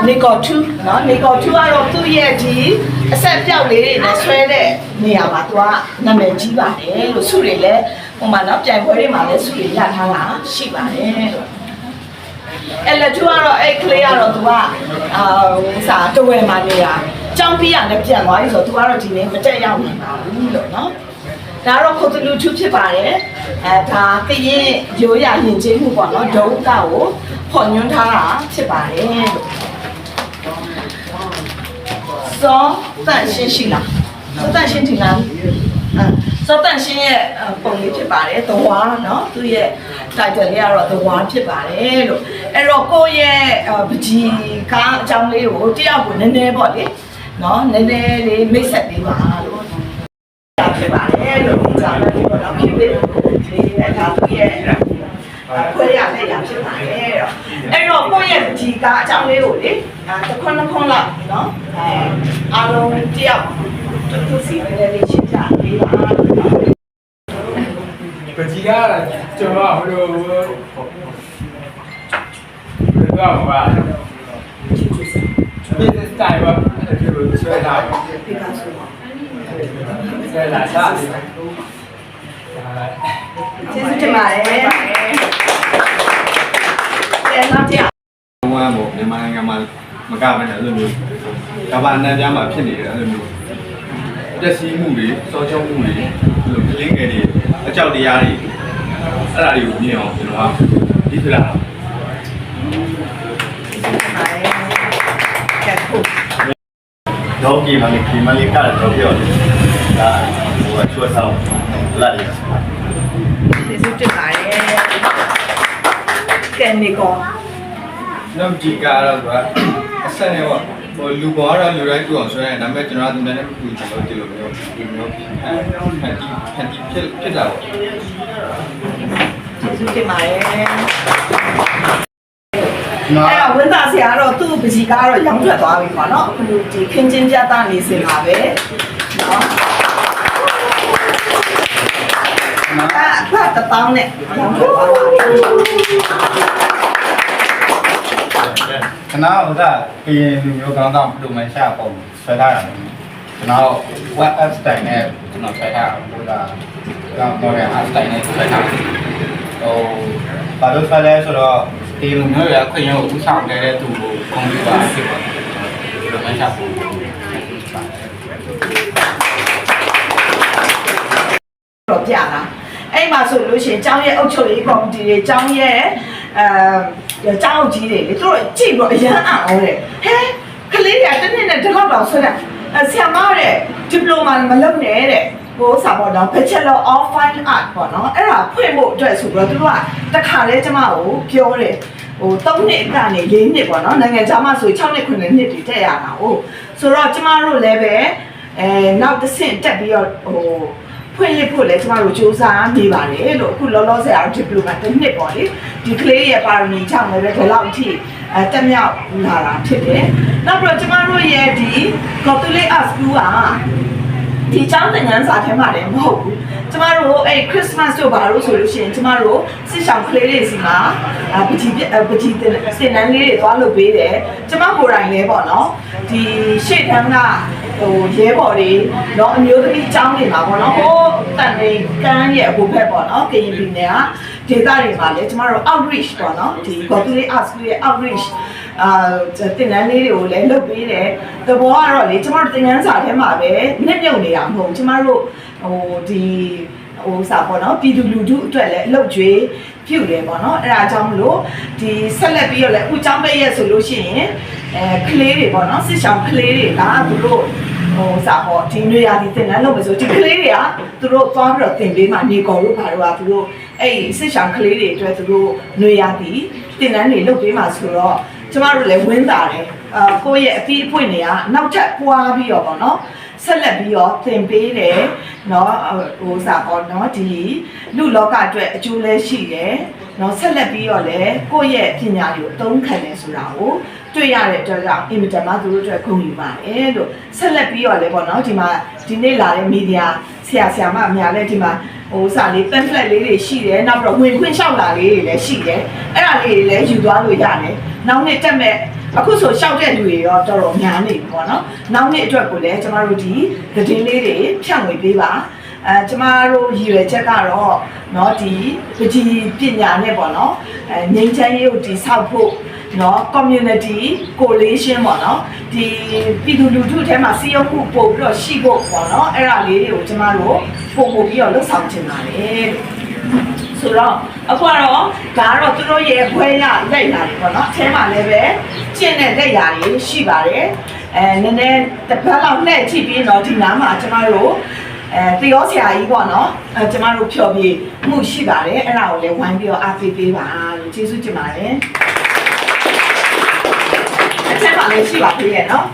နေကော2နော်နေကော2ကတော့သူ့ရဲ့ဒီအဆက်ပြောက်လေးတွေနဲ့ဆွဲတဲ့နေရာမှာသူကနာမည်ကြီးပါတယ်လို့ဆုတွေလည်းဟိုမှာနော်ပြိုင်ပွဲတွေမှာလည်းဆုတွေရထားတာရှိပါတယ်လို့အဲ့လက်2ကတော့အဲ့ကလေးကတော့သူကစာတဝဲမှာနေတာကြောင်းပြရနဲ့ပြန်သွားပြီဆိုတော့သူကတော့ဒီနေ့မတက်ရောက်နိုင်ပါဘူးလို့နော်ဒါတော့ခုတ်လူ2ဖြစ်ပါတယ်ဒါကရင်ရိုးရရင်ကျေးမှုပေါ့နော်ဒုက္ခကိုဖော်ညွှန်းထားတာဖြစ်ပါတယ်လို့စောတန့်ရှင်းရှိလားစောတန့်ရှင်းဒီလားစောတန့်ရှင်းရဲ့ပုံလေးဖြစ်ပါတယ်သဝါနော်သူ့ရဲ့ title လေးကတော့သဝါဖြစ်ပါတယ်လို့အဲ့တော့ကိုယ့်ရဲ့ပကြီးကားအကြောင်းလေးကိုတယောက်ကိုနည်းနည်းပေါ့လေနော်နည်းနည်းလေးမိတ်ဆက်ပေးပါလို့ဖြစ်ပါတယ်လို့ဒီကြောင့်လည်းပေါ့နော်ဖြစ်ပြီးဒီဒါသူ့ရဲ့ခွဲရတဲ့ရဖြစ်ပါတယ်တော့အဲ့တော့ကိုယ့်ရဲ့ပကြီးကားအကြောင်းလေးကိုလေတစ်ခွန်းနှစ်ခွန်းလောက်နော်အားလုံးတယောက်သူစီလေးလေးရှင်းပြပေးပါပကြီးကားကျွန်တော်ဟိုလိုတော့ပါ business style ပါအဲ့ဒီလိုဆွဲတာဒီကားဆိုဆွဲလာတာကျေးဇူးတင်ပါတယ်။ပြန်လာကြ။ဘဝမှာမြန်မာနိုင်ငံမှာမကဘဲနဲ့အဲ့လိုမျိုးကမ္ဘာနဲ့ကြားမှာဖြစ်နေတယ်အဲ့လိုမျိုးပျက်စီးမှုတွေစောချုံမှုတွေအဲ့လိုကလင်းငယ်တွေအကြောက်တရားတွေအဲ့ဒါတွေကိုမြင်အောင်ကျွန်တော်ကဒီစလာတော့ဒီမှာဒီမလေးကတော့ပြောတယ်ဒါဟိုချွတ်ဆောင်လာတယ်ကျေးဇူးတင်ပါတယ်။ကဲနေကောနောက်ဒီကတော့အဆက်နဲ့ပေါ့ဟိုလူပေါ်ကတော့လူတိုင်းတူအောင်ဆွဲတယ်ဒါပေမဲ့ကျွန်တော်ကသူများနဲ့ကူကျွန်တော်ဒီလိုမျိုးဒီမျိုးဖန်တီဖြစ်တာပေါ့ကျေးဇူးတင်ပါတယ်။အဲ့တော့ဝန်သားဆရာကတော့သူ့ပကြီးကားတော့ရောင်းထွက်သွားပြီပေါ့နော်အခုဒီခင်းချင်းပြသနေစင်ပါပဲနော်ဖတ်တပေါင်းနဲ့ရောင်းထွက်သွားပါပြီခဏဟိုကကရင်လူမျိုးကောင်းတော့လူမရှာပုံဆွဲထားတာကျွန်တော် web app style နဲ့ကျွန်တော်ဆွဲထားတာဟိုကတော့ model app style နဲ့ဆွဲထားတယ်ဟိုဘာလို့ဆွဲလဲဆိုတော့ဒီလူမျိုးရခွင့်ရုံဥဆောင်နေတဲ့သူကိုကွန်ပျူတာဖြစ်ပါတယ်လူမရှာပုံတော့ပြတာအဲ့မှာဆိုလို့ရှိရင်ကျောင်းရဲ့အုပ်ချုပ်ရေးကော်မတီတွေကျောင်းရဲ့ကျောင်းအုပ်ကြီးတွေလေသူတို့ကြည့်ပြီးအရန်အောင်တဲ့ဟဲကလေးတွေကတစ်နှစ်နဲ့တစ်လောက်တော့ဆွဲတာဆရာမတဲ့ဒီပလိုမာမလုပ်နဲ့တဲ့ဟိုစာပေါ်တော့ Bachelor of Fine Art ပေါ့နော်အဲ့ဒါဖွင့်ဖို့အတွက်ဆိုတော့သူတို့ကတခါလဲကျမကိုပြောတယ်ဟို3နှစ်ကနေ4နှစ်ပေါ့နော်နိုင်ငံခြားမှာဆို6နှစ်9နှစ်တည်တက်ရတာဟုတ်ဆိုတော့ကျမတို့လည်းပဲနောက်တစ်ဆင့်တက်ပြီးတော့ဟိုဖွင့်ရဖို့လဲကျမတို့စူးစမ်းနေပါတယ်လို့အခုလောလောဆယ်အောင်ဒီပလိုမာတစ်နှစ်ပေါ့လေဒီကလေးရဲ့ပါရမီ6လည်းပဲဒီလောက်အထိတက်မြောက်လာတာဖြစ်တယ်နောက်ပြီးတော့ကျမတို့ရဲ့ဒီ Catholic Art School ကဒီကျောင်းသင်ခန်းစာထဲမှာလည်းမဟုတ်ဘူးကျမတို့အဲ့ Christmas တို့ဘာလို့ဆိုလို့ရှိရင်ကျမတို့စစ်ဆောင်ကလေးတွေစီမှာပကြီးတင်စင်နန်းလေးတွေသွားလုပ်ပေးတယ်ကျမကိုယ်တိုင်လည်းပေါ့နော်ဒီရှေ့တန်းကဟိုရဲဘော်တွေတော့အမျိုးသမီးကျောင်းတွေမှာပေါ့နော်ဟိုတန်နေကန်းရဲ့အပေါ်ဘက်ပေါ့နော်ကရင်ပြည်နယ်ကဒေသတွေမှာလည်းကျမတို့ outreach ပေါ့နော်ဒီ Catholic Art School ရဲ့ outreach တင်နန်းလေးတွေကိုလည်းလုပ်ပေးတယ်။သဘောကတော့လေကျမတို့တင်နန်းစာထဲမှာပဲနှက်မြုပ်နေတာမဟုတ်ဘူး။ကျမတို့ဟိုဒီဟိုစာပေါ့နော်ပြည်သူလူထုအတွက်လည်းအလုပ်ကျွေးပြုတယ်ပေါ့နော်။အဲ့ဒါကြောင့်မလို့ဒီဆက်လက်ပြီးတော့လည်းအခုကျောင်းပိတ်ရက်ဆိုလို့ရှိရင်ကလေးတွေပေါ့နော်စစ်ဆောင်ကလေးတွေကသူတို့ဟိုစာပေါ့ဒီနေရာဒီတင်နန်းလုပ်မယ်ဆိုဒီကလေးတွေကသူတို့သွားပြီးတော့တင်ပေးမှနေကော်လို့ဘာလို့ကသူတို့အဲ့စစ်ဆောင်ကလေးတွေအတွက်သူတို့နေရာဒီတင်နန်းတွေလုပ်ပေးမှဆိုတော့ကျမတို့လည်းဝင်းတာတယ်ကိုယ့်ရဲ့အပြီးအပွင့်တွေကနောက်ထပ်ပွားပြီးတော့ပေါ့နော်ဆက်လက်ပြီးတော့သင်ပေးတယ်เนาะဟိုစာပေါ့เนาะဒီလူလောကအတွက်အကျိုးလဲရှိတယ်เนาะဆက်လက်ပြီးတော့လည်းကိုယ့်ရဲ့ပညာတွေကိုအသုံးခံတယ်ဆိုတာကိုတွေ့ရတဲ့အတွက်ကြောင့်အင်မတန်မှသူတို့အတွက်ဂုဏ်ယူပါတယ်လို့ဆက်လက်ပြီးတော့လည်းပေါ့เนาะဒီမှာဒီနေ့လာတဲ့မီဒီယာဆရာမအများလည်းဒီမှာဟိုစာလေး pamphlet လေးတွေရှိတယ်နောက်ပြီးတော့ဝင်ခွင့်လျှောက်လာလေးတွေလည်းရှိတယ်အဲ့ဒါလေးတွေလည်းယူသွားလို့ရတယ်နောက်နေ့တက်မဲ့ အခုဆိုရှောက်တဲ့လူတွေရောတော်တော်များနေပြီပေါ့နော်နောက်နေ့အတွက်ကိုလည်းကျမတို့ဒီသတင်းလေးတွေဖြန့်ဝေပေးပါကျမတို့ရည်ရွယ်ချက်ကတော့เนาะဒီပညာနဲ့ပေါ့နော်ငြိမ်းချမ်းရေးကိုတည်ဆောက်ဖို့เนาะ community coalition ပေါ့နော်ဒီပြည်သူလူထုထဲမှာစီးရုံးမှုပို့ပြီးတော့ရှိဖို့ပေါ့နော်အဲ့ဒါလေးတွေကိုကျမတို့ပုံပို့ပြီးတော့လှုပ်ဆောင်ချင်ပါတယ်ဆိုတော့အခုကတော့ဒါကတော့သူတို့ရဲ့ခွဲရလက်ရာတွေပေါ့နော်အထဲမှာလည်းပဲကျင့်တဲ့လက်ရာတွေရှိပါတယ်နည်းနည်းတစ်ပတ်လောက်လှည့်ကြည့်ပြီးတော့ဒီနားမှာကျမတို့တရောဆရာကြီးပေါ့နော်ကျမတို့ဖြော်ပြမှုရှိပါတယ်အဲ့ဒါကိုလည်းဝိုင်းပြီးတော့အားပေးပေးပါလို့ကျေးဇူးတင်ပါတယ်အထက်မှာလည်းရှိပါသေးရဲ့နော်